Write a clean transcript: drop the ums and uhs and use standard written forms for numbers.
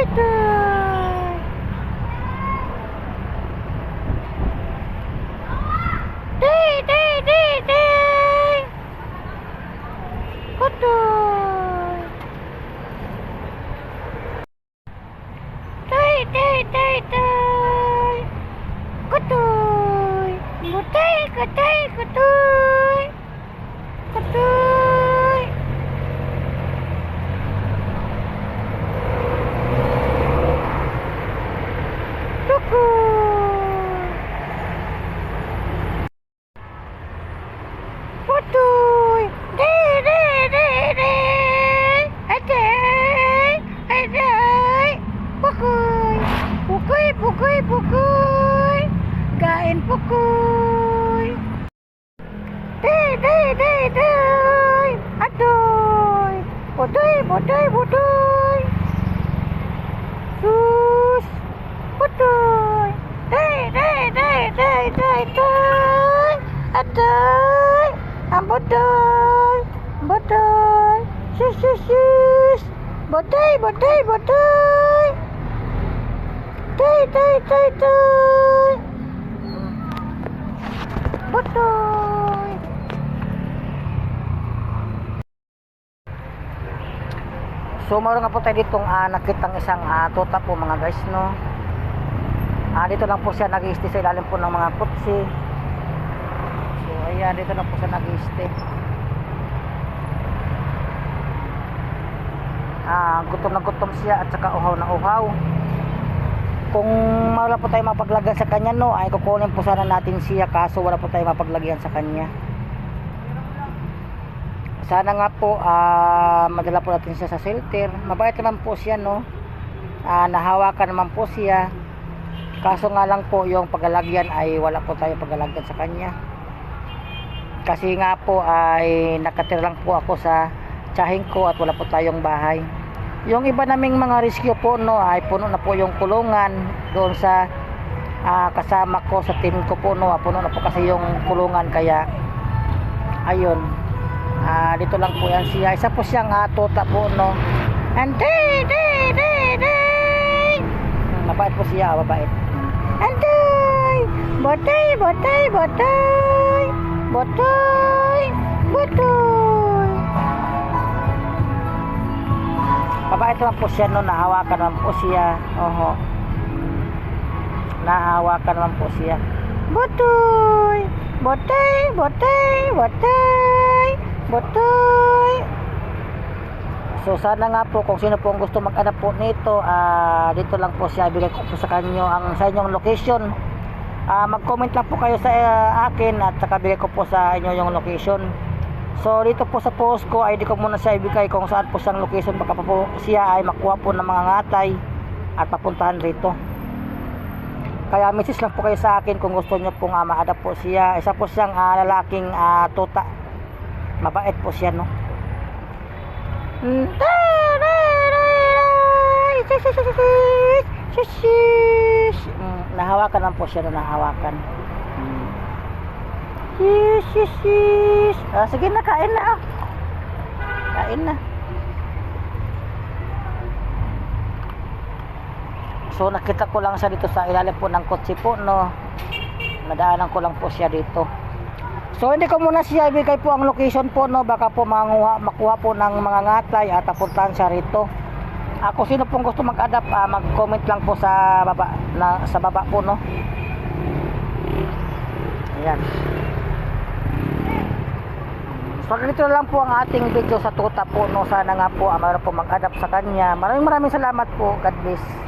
Tay. Tay. Kutoy. Tay. Kutoy. Kutoy. Putoy. Aday. Pukoy. Kain pukoy. Day. Adoy. Putoy. Sus. Putoy. Day. Adoy. Bodoy. Sus. Bodoy. Day. Bodoy. So meron nga po tayo ditong nakitang isang tuta po mga guys, no. Dito lang po siya nag-i-stay sa ilalim po ng mga kutsi. So ayan, dito lang po siya nag-i-stay. Gutom na gutom siya at saka uhaw na uhaw. Kung wala po tayo mapaglagyan sa kanya, no, ay kukunin po sana natin siya, kaso wala po tayo mapaglagyan sa kanya. Sana nga po madala po natin siya sa shelter. Mabait naman po siya, no. Nahawakan naman po siya. Kaso nga lang po yung paglalagyan ay wala po tayo paglalagyan sa kanya. Kasi nga po ay nakatira lang po ako sa tiyahin ko at wala po tayong bahay. Yung iba naming mga rescue po, no, ay puno na po yung kulungan doon sa kasama ko sa team ko po, no. Puno na po kasi yung kulungan, kaya ayun. Dito lang po yan siya. Isa po siyang tuta po, no. And day. Mabait po siya, mabait. And day. Botoy. Mabait naman po siya, no. Nahawakan naman po siya. Nahawakan naman po siya. Botoy. So sana nga po kung sino po ang gusto mag-anak po nito, dito lang po siya, ibigay ko po sa kanyo sa inyong location. Mag-comment lang po kayo sa akin at saka bigay ko po sa inyo yung location. So dito po sa post ko ay di ko muna siya ibigay kung saan po siyang location, baka po siya ay makuha po ng mga ngatay at papuntahan rito. Kaya message lang po kayo sa akin kung gusto nyo pong ma-adapt po siya. Isa po siyang lalaking tuta. Mabait po siya, no. Nahawakan lang po siya, no. Nahawakan. Sige na, kain na. Kain na. So nakita ko lang siya dito sa ilalim po ng kotse po, no. Nadaanan ko lang po siya dito. So hindi ko muna siya ibigay po ang location po, no. Baka po makuha po ng mga ngatay at apuntahan siya rito. Kung sino pong gusto mag-adapt, mag-comment lang po sa baba po, no. Ayan. So ganito lang po ang ating video sa tuta po, no. Sana nga po mayroon po mag-adapt sa kanya. Maraming salamat po. God bless.